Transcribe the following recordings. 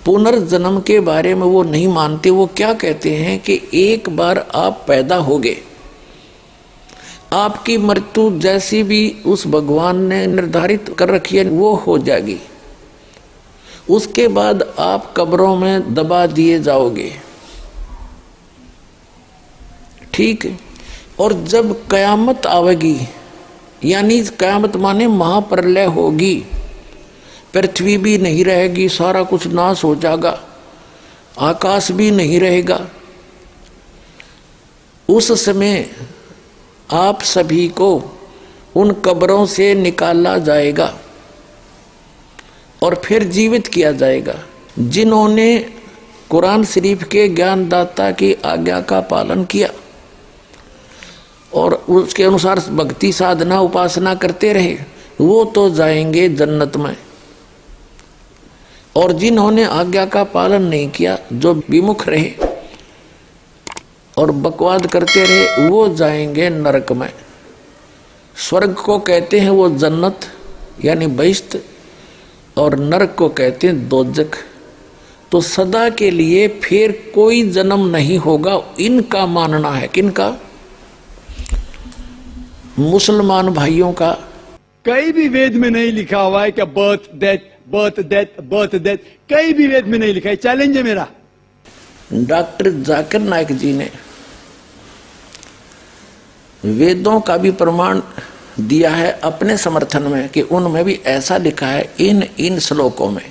पुनर्जन्म के बारे में वो नहीं मानते। वो क्या कहते हैं कि एक बार आप पैदा हो गए, आपकी मृत्यु जैसी भी उस भगवान ने निर्धारित कर रखी है वो हो जाएगी। उसके बाद आप कब्रों में दबा दिए जाओगे, ठीक है। और जब कयामत आवेगी, यानी कयामत माने महाप्रलय होगी, पृथ्वी भी नहीं रहेगी, सारा कुछ नाश हो जाएगा, आकाश भी नहीं रहेगा। उस समय आप सभी को उन कब्रों से निकाला जाएगा और फिर जीवित किया जाएगा। जिन्होंने कुरान शरीफ के ज्ञानदाता की आज्ञा का पालन किया और उसके अनुसार भक्ति साधना उपासना करते रहे, वो तो जाएंगे जन्नत में। और जिन्होंने आज्ञा का पालन नहीं किया, जो विमुख रहे और बकवाद करते रहे, वो जाएंगे नरक में। स्वर्ग को कहते हैं वो जन्नत यानी बहिश्त, और नरक को कहते हैं दोजख। तो सदा के लिए फिर कोई जन्म नहीं होगा, इनका मानना है। किनका? मुसलमान भाइयों का। कहीं भी वेद में नहीं लिखा हुआ है कि birth death birth death birth death, कहीं भी वेद में नहीं लिखा है। चैलेंज है मेरा। डॉक्टर जाकिर नाइक जी ने वेदों का भी प्रमाण दिया है अपने समर्थन में कि उनमें भी ऐसा लिखा है इन श्लोकों में।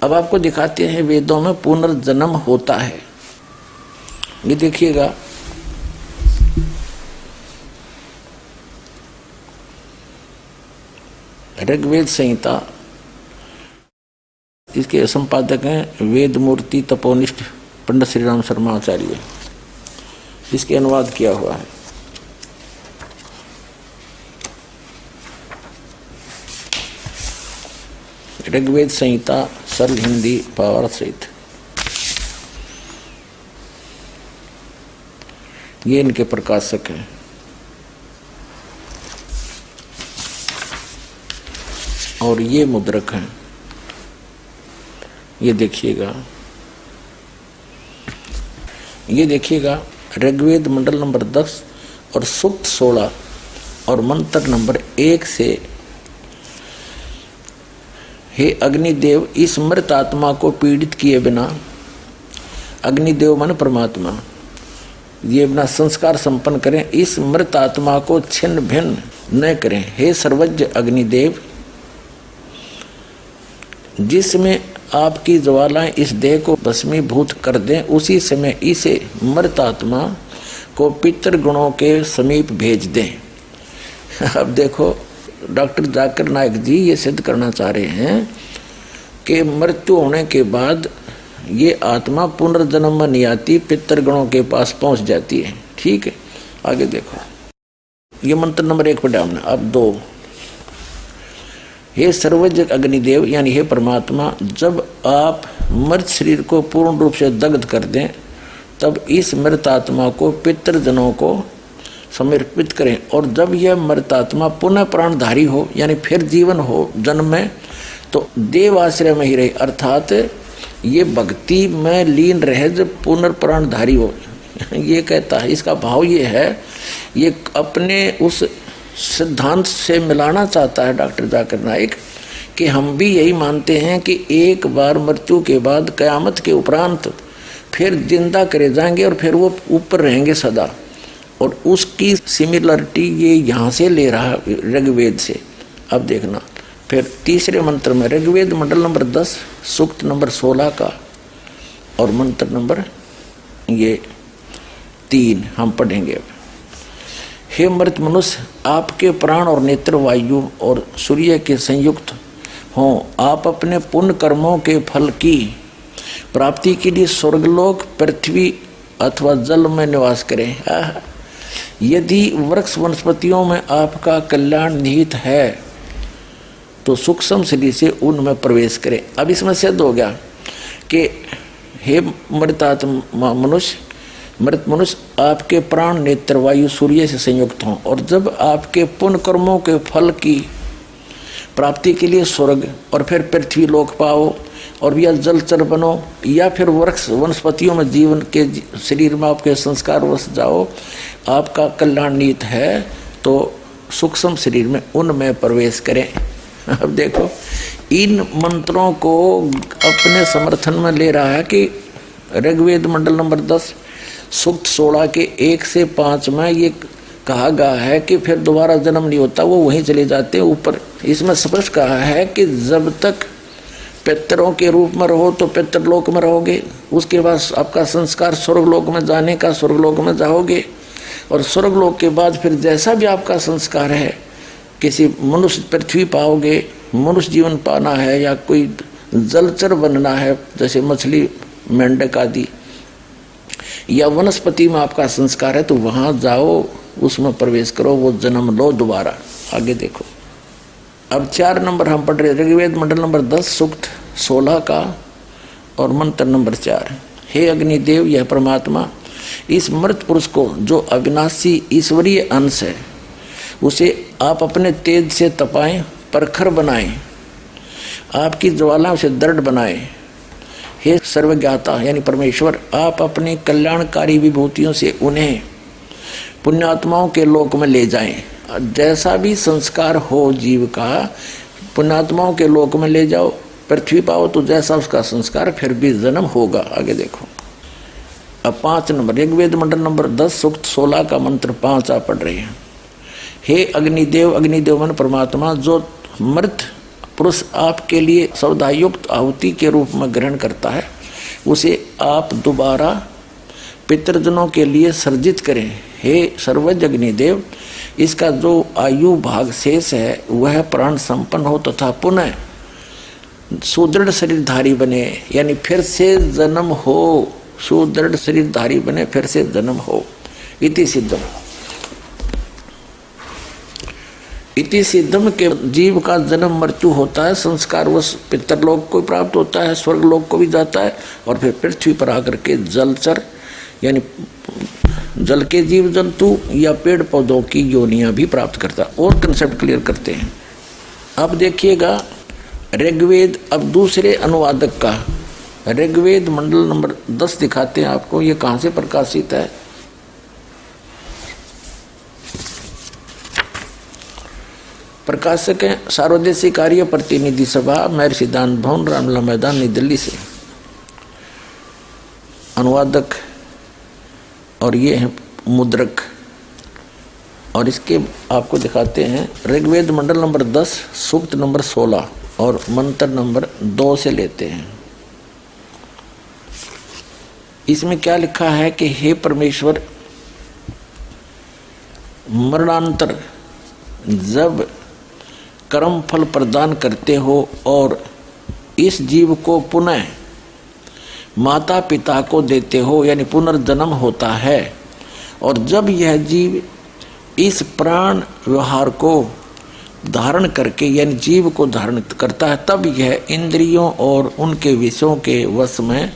अब आपको दिखाते हैं वेदों में पुनर्जन्म होता है। ये देखिएगा, ऋग्वेद संहिता, इसके संपादक हैं वेद मूर्ति तपोनिष्ठ पंडित श्री राम शर्मा आचार्य। इसके अनुवाद किया हुआ है। ऋग्वेद संहिता सरल हिंदी भावार्थ सहित। ये इनके प्रकाशक हैं। और ये मुद्रक हैं। ये देखिएगा, ये देखिएगा ऋग्वेद मंडल नंबर 10 और सूक्त 16 और मंत्र नंबर 1 से, हे अग्निदेव, इस मृत आत्मा को पीड़ित किए बिना, अग्निदेव मन परमात्मा, ये बिना संस्कार संपन्न करें, इस मृत आत्मा को छिन्न भिन्न न करें। हे सर्वज्ञ अग्निदेव, जिसमें आपकी ज्वालाएं इस देह को भस्मीभूत कर दें, उसी समय इसे मृत आत्मा को पितृ गुणों के समीप भेज दें। अब देखो, डॉक्टर जाकिर नाइक जी ये सिद्ध करना चाह रहे हैं कि मृत्यु होने के बाद ये आत्मा पुनर्जन्म में नहीं आती, पितृगणों के पास पहुंच जाती है। ठीक है, आगे देखो। ये मंत्र नंबर 1 पढ़ा हमने। अब 2, हे सर्वज्ञ अग्निदेव, यानी हे परमात्मा, जब आप मृत शरीर को पूर्ण रूप से दग्ध कर दें, तब इस मृत आत्मा को पितृजनों को समर्पित करें। और जब यह मृत आत्मा पुनः प्राणधारी हो, यानी फिर जीवन हो जन्म में, तो देव आश्रय में ही रहे, अर्थात ये भक्ति में लीन रहे जब पुनर्प्राणधारी हो। ये कहता है, इसका भाव ये है, ये अपने उस सिद्धांत से मिलाना चाहता है डॉक्टर जाकिर नाइक कि हम भी यही मानते हैं कि एक बार मृत्यु के बाद कयामत के उपरांत फिर जिंदा करे जाएंगे और फिर वो ऊपर रहेंगे सदा। और उसकी सिमिलरिटी ये यहाँ से ले रहा है ऋग्वेद से। अब देखना फिर तीसरे मंत्र में, ऋग्वेद मंडल नंबर 10 सूक्त नंबर 16 का और मंत्र नंबर ये 3 हम पढ़ेंगे। हे मृत मनुष्य, आपके प्राण और नेत्र वायु और सूर्य के संयुक्त हों। आप अपने पुण्य कर्मों के फल की प्राप्ति के लिए स्वर्गलोक, पृथ्वी अथवा जल में निवास करें। यदि वृक्ष वनस्पतियों में आपका कल्याण निहित है तो सूक्ष्म शरीर से उनमें प्रवेश करें। अब इसमें सिद्ध हो गया कि हे मृत मनुष्य, आपके प्राण नेत्र वायु सूर्य से संयुक्त हों। और जब आपके पुण्य कर्मों के फल की प्राप्ति के लिए स्वर्ग और फिर पृथ्वी लोक पाओ, और या जलचर बनो या फिर वृक्ष वनस्पतियों में जीवन के शरीर में आपके संस्कार वस जाओ, आपका कल्याण नीत है तो सूक्ष्म शरीर में उनमें प्रवेश करें। अब देखो इन मंत्रों को अपने समर्थन में ले रहा है कि ऋग्वेद मंडल नंबर 10 सूक्त 16 के 1 से 5 में ये कहा गया है कि फिर दोबारा जन्म नहीं होता, वो वहीं चले जाते हैं ऊपर। इसमें स्पष्ट कहा है कि जब तक पितरों के रूप में रहो तो पितरलोक में रहोगे, उसके बाद आपका संस्कार स्वर्गलोक में जाने का, स्वर्गलोक में जाओगे, और स्वर्गलोक के बाद फिर जैसा भी आपका संस्कार है, किसी मनुष्य पृथ्वी पाओगे, मनुष्य जीवन पाना है या कोई जलचर बनना है जैसे मछली मेंढक आदि, या वनस्पति में आपका संस्कार है तो वहाँ जाओ, उसमें प्रवेश करो, वो जन्म लो दोबारा। आगे देखो अब 4 नंबर हम पढ़ रहे ऋग्वेद मंडल नंबर 10 सूक्त 16 का और मंत्र नंबर 4। हे अग्निदेव, यह परमात्मा इस मृत पुरुष को जो अविनाशी ईश्वरीय अंश है उसे आप अपने तेज से तपाएं, प्रखर बनाएं, आपकी ज्वालाओं से दृढ़ बनाएं। हे सर्वज्ञाता यानी परमेश्वर, आप अपनी कल्याणकारी विभूतियों से उन्हें पुण्यात्माओं के लोक में ले जाएं। जैसा भी संस्कार हो जीव का, पुण्यात्माओं के लोक में ले जाओ, पृथ्वी पाओ तो जैसा उसका संस्कार फिर भी जन्म होगा। आगे देखो अब 5 नंबर ऋग्वेद मंडल नंबर 10 सूक्त 16 का मंत्र 5 आप पढ़ रहे हैं। हे अग्निदेव, अग्निदेव मन परमात्मा जो मृत पुरुष आपके लिए सौदायुक्त आहुति के रूप में ग्रहण करता है, उसे आप दोबारा पितृजनों के लिए सर्जित करें। हे सर्वज्ञ अग्निदेव, इसका जो आयु भाग शेष है वह प्राण संपन्न हो तथा पुनः सुदृढ़ शरीरधारी बने, यानी फिर से जन्म हो, सुदृढ़ शरीरधारी बने, फिर से जन्म हो। इति सिद्धम, इति सिद्धम के जीव का जन्म मृत्यु होता है, संस्कार वश पितरलोक को प्राप्त होता है, स्वर्गलोक को भी जाता है, और फिर पृथ्वी पर आकर के जलचर यानी जल के जीव जंतु या पेड़ पौधों की योनियां भी प्राप्त करता है। और कंसेप्ट क्लियर करते हैं। अब देखिएगा ऋग्वेद, अब दूसरे अनुवादक का ऋग्वेद मंडल नंबर 10 दिखाते हैं आपको। ये कहाँ से प्रकाशित है? प्रकाशक है सार्वदेशिक कार्य प्रतिनिधि सभा, महर्षि सिद्धांत भवन, रामलला मैदान, नई दिल्ली से अनुवादक, और ये है मुद्रक। और इसके आपको दिखाते हैं ऋग्वेद मंडल नंबर 10 सूक्त नंबर 16 और मंत्र नंबर 2 से लेते हैं। इसमें क्या लिखा है कि हे परमेश्वर, मरणांतर जब कर्म फल प्रदान करते हो और इस जीव को पुनः माता पिता को देते हो, यानी पुनर्जन्म होता है, और जब यह जीव इस प्राण व्यवहार को धारण करके यानी जीव को धारण करता है, तब यह इंद्रियों और उनके विषयों के वश में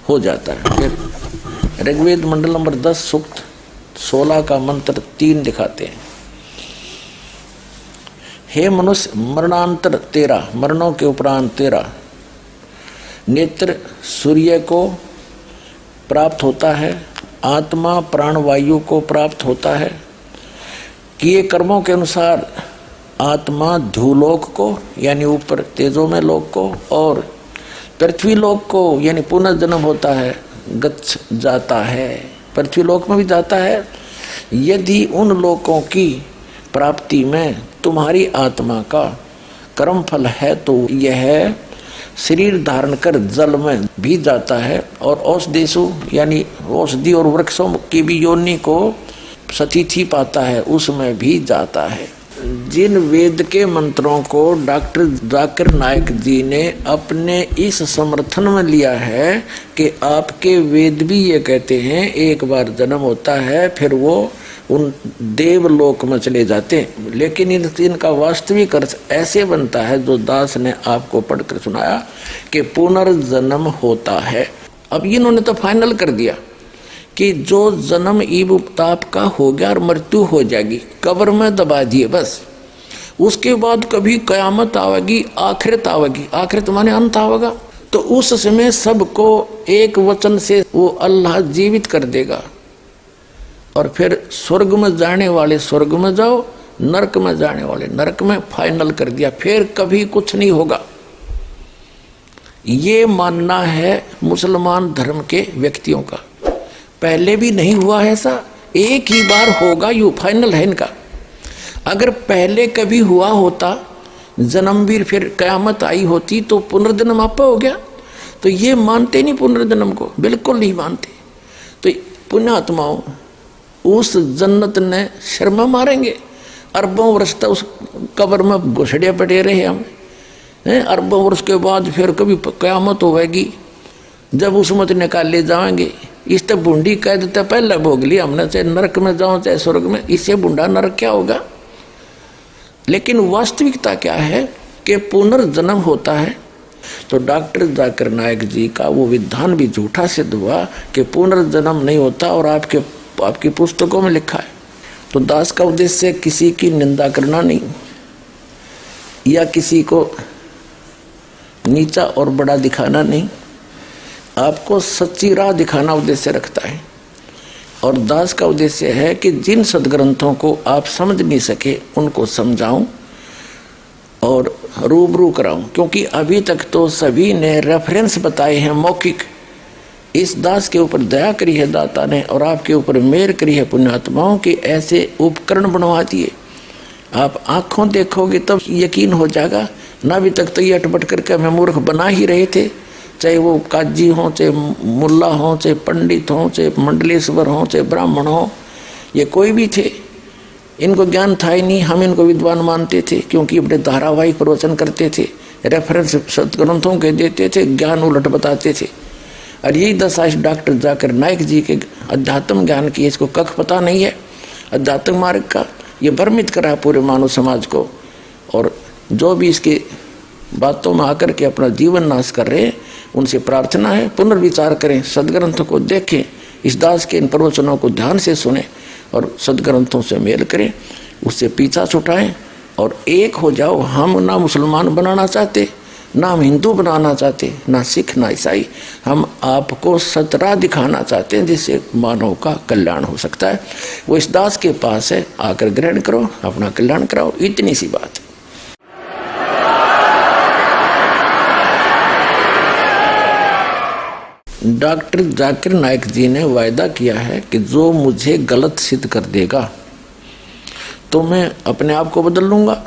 हो जाता है। फिर ऋग्वेद मंडल नंबर 10 सूक्त 16 का मंत्र 3 दिखाते हैं। हे मनुष्य, मरणांतर तेरा, मरणों के उपरांत तेरा नेत्र सूर्य को प्राप्त होता है, आत्मा प्राणवायु को प्राप्त होता है, किए कर्मों के अनुसार आत्मा ध्रुलोक को यानी ऊपर तेजों में लोक को, और पृथ्वी लोक को यानी पुनर्जन्म होता है, गच्छ जाता है, पृथ्वी लोक में भी जाता है। यदि उन लोकों की प्राप्ति में तुम्हारी आत्मा का कर्म फल है तो यह शरीर धारण कर जल में भी जाता है, और औषधेशु यानी औषधि और वृक्षों की भी योनि को सतिथि पाता है, उसमें भी जाता है। जिन वेद के मंत्रों को डॉक्टर जाकिर नायक जी ने अपने इस समर्थन में लिया है कि आपके वेद भी ये कहते हैं एक बार जन्म होता है फिर वो उन देवलोक में चले जाते हैं, लेकिन इनका वास्तविक अर्थ ऐसे बनता है जो दास ने आपको पढ़कर सुनाया कि पुनर्जन्म होता है। अब इन्होंने तो फाइनल कर दिया कि जो जन्म ईब ताप का हो गया और मृत्यु हो जाएगी, कब्र में दबा दिए बस, उसके बाद कभी कयामत आवेगी, आखिरत आवेगी। आखिरत माने अंत आवेगा, तो उस समय सबको एक वचन से वो अल्लाह जीवित कर देगा, और फिर स्वर्ग में जाने वाले स्वर्ग में जाओ, नरक में जाने वाले नरक में, फाइनल कर दिया, फिर कभी कुछ नहीं होगा। ये मानना है मुसलमान धर्म के व्यक्तियों का। पहले भी नहीं हुआ है ऐसा, एक ही बार होगा, यू फाइनल है इनका। अगर पहले कभी हुआ होता जन्मवीर, फिर कयामत आई होती, तो पुनर्जन्म आपा हो गया। तो ये मानते नहीं पुनर्जन्म को, बिल्कुल नहीं मानते। तो पुण्यात्माओं उस जन्नत ने शर्मा मारेंगे, अरबों वर्ष तक उस कब्र में घुसड़े पड़े रहे हम, अरबों वर्ष के बाद फिर कभी कयामत होगी, जब उस मत निकाले जाएंगे। इस तक बूंदी कह देता पहले भोग लिया हमने, चाहे नरक में जाओ चाहे स्वर्ग में, इससे बूंदा नरक क्या होगा। लेकिन वास्तविकता क्या है कि पुनर्जन्म होता है। तो डॉक्टर जाकिर नायक जी का वो विधान भी झूठा सिद्ध हुआ कि पुनर्जन्म नहीं होता, और आपकी पुस्तकों में लिखा है। तो दास का उद्देश्य किसी की निंदा करना नहीं, या किसी को नीचा और बड़ा दिखाना नहीं, आपको सच्ची राह दिखाना उद्देश्य रखता है। और दास का उद्देश्य है कि जिन सदग्रंथों को आप समझ नहीं सके उनको समझाऊं और रूबरू कराऊं, क्योंकि अभी तक तो सभी ने रेफरेंस बताए हैं मौखिक। इस दास के ऊपर दया करी है दाता ने, और आपके ऊपर मेहर करी है पुण्यात्माओं की, ऐसे उपकरण बनवा दिए। आप आंखों देखोगे तब यकीन हो जाएगा, ना अभी तक तो ये अटपट करके हमें मूर्ख बना ही रहे थे, चाहे वो काजी हों, चाहे मुल्ला हों, चाहे पंडित हों, चाहे मंडलेश्वर हों, चाहे ब्राह्मण हों, ये कोई भी थे, इनको ज्ञान था ही नहीं। हम इनको विद्वान मानते थे क्योंकि अपने धारावाहिक प्रवचन करते थे, रेफरेंस सदग्रंथों के देते थे, ज्ञान उलट बताते थे। और यही दशा इस डॉक्टर जाकिर नायक जी के अध्यात्म ज्ञान की, इसको कख पता नहीं है अध्यात्म मार्ग का। ये भ्रमित करा पूरे मानव समाज को, और जो भी इसकी बातों में आकर के अपना जीवन नाश कर रहे हैं, उनसे प्रार्थना है पुनर्विचार करें, सदग्रंथों को देखें, इस दास के इन प्रवचनों को ध्यान से सुने और सदग्रंथों से मेल करें, उससे पीछा छुटाएं और एक हो जाओ। हम ना मुसलमान बनाना चाहते, ना हम हिंदू बनाना चाहते, ना सिख ना ईसाई, हम आपको सतरा दिखाना चाहते हैं जिससे मानव का कल्याण हो सकता है। वो इस दास के पास है, आकर ग्रहण करो, अपना कल्याण कराओ, इतनी सी बात है। डॉक्टर जाकिर नायक जी ने वायदा किया है कि जो मुझे गलत सिद्ध कर देगा तो मैं अपने आप को बदल लूँगा।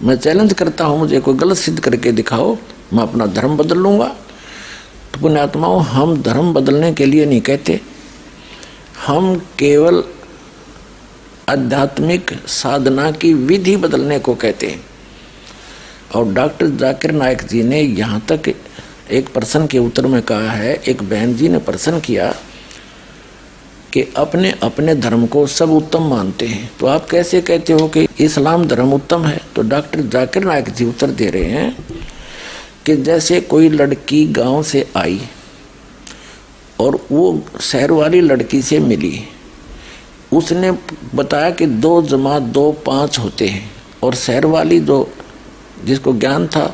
मैं चैलेंज करता हूँ, मुझे कोई गलत सिद्ध करके दिखाओ, मैं अपना धर्म बदल लूँगा। तो पुण्यात्माओं, हम धर्म बदलने के लिए नहीं कहते, हम केवल आध्यात्मिक साधना की विधि बदलने को कहते हैं। और डॉक्टर जाकिर नायक जी ने यहाँ तक एक प्रश्न के उत्तर में कहा है, एक बहन जी ने प्रश्न किया कि अपने अपने धर्म को सब उत्तम मानते हैं, तो आप कैसे कहते हो कि इस्लाम धर्म उत्तम है। तो डॉक्टर जाकिर नायक जी उत्तर दे रहे हैं कि जैसे कोई लड़की गांव से आई और वो शहर वाली लड़की से मिली, उसने बताया कि 2 जमा 2 5 होते हैं, और शहर वाली जो जिसको ज्ञान था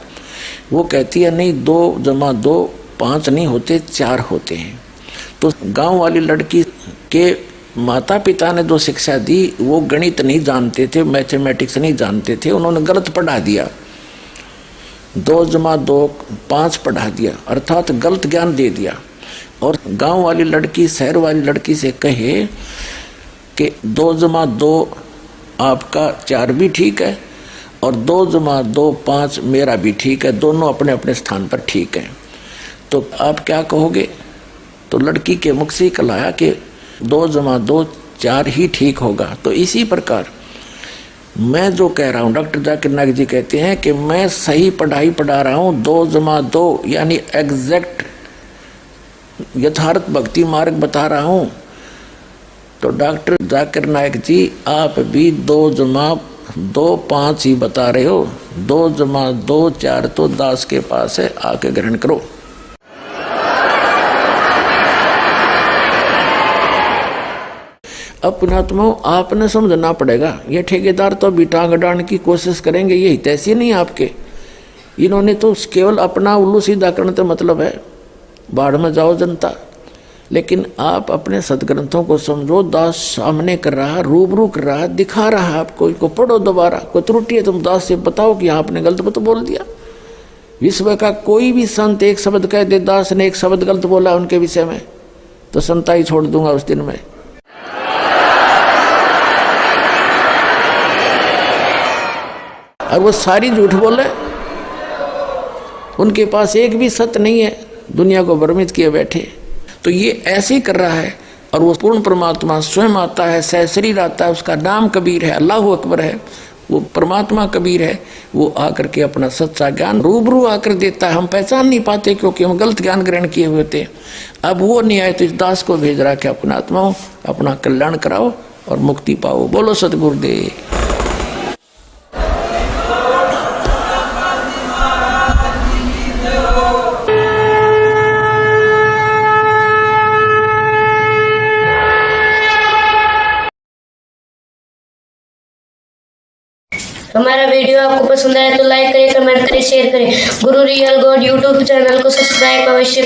वो कहती है नहीं, 2 जमा 2 5 नहीं होते, 4 होते हैं। तो गांव वाली लड़की के माता पिता ने जो शिक्षा दी वो गणित नहीं जानते थे, मैथमेटिक्स नहीं जानते थे, उन्होंने गलत पढ़ा दिया, 2 जमा 2 5 पढ़ा दिया, अर्थात गलत ज्ञान दे दिया। और गांव वाली लड़की शहर वाली लड़की से कहे कि 2 जमा 2 आपका 4 भी ठीक है, और 2 जमा 2 5 मेरा भी ठीक है, दोनों अपने अपने स्थान पर ठीक हैं। तो आप क्या कहोगे। तो लड़की के मुख से कहलाया कि 2 जमा 2 4 ही ठीक होगा। तो इसी प्रकार मैं जो कह रहा हूँ, डॉक्टर जाकिर नायक जी कहते हैं कि मैं सही पढ़ाई पढ़ा रहा हूँ, 2 जमा 2 यानी एग्जैक्ट यथार्थ भक्ति मार्ग बता रहा हूँ। तो डॉक्टर जाकिर नायक जी आप भी 2 जमा 2 5 ही बता रहे हो, 2 जमा 2 4 तो दास के पास है, आके ग्रहण करो। अब पुण्यात्माओं, आपने समझना पड़ेगा, ये ठेकेदार तो अभी टांग अड़ाने की कोशिश करेंगे, ये हितैषी नहीं आपके, इन्होंने तो केवल अपना उल्लू सीधा करने का मतलब है, बाढ़ में जाओ जनता। लेकिन आप अपने सदग्रंथों को समझो, दास सामने कर रहा, रूबरू कर रहा, दिखा रहा आपको, इनको पढ़ो दोबारा। कोई त्रुटि है तुम दास से बताओ कि आपने गलत तो बोल दिया। विश्व का कोई भी संत एक शब्द कह दे दास ने एक शब्द गलत बोला उनके विषय में, तो संता ही छोड़ दूंगा उस दिन में। और वो सारी झूठ बोले, उनके पास एक भी सत्य नहीं है, दुनिया को भ्रमित किए बैठे। तो ये ऐसे ही कर रहा है। और वो पूर्ण परमात्मा स्वयं आता है, सहशरीर आता है, उसका नाम कबीर है, अल्लाह अकबर है, वो परमात्मा कबीर है। वो आकर के अपना सच्चा ज्ञान रूबरू आकर देता है। हम पहचान नहीं पाते क्योंकि हम गलत ज्ञान ग्रहण किए हुए थे। अब वो नहीं आए तो इस दास को भेज रहा कि अपना आत्माओं अपना कल्याण कराओ और मुक्ति पाओ। बोलो सतगुरुदेव। हमारा वीडियो आपको पसंद आया तो लाइक करें, कमेंट करें, शेयर करें। गुरु रियल गॉड यूट्यूब चैनल को सब्सक्राइब अवश्य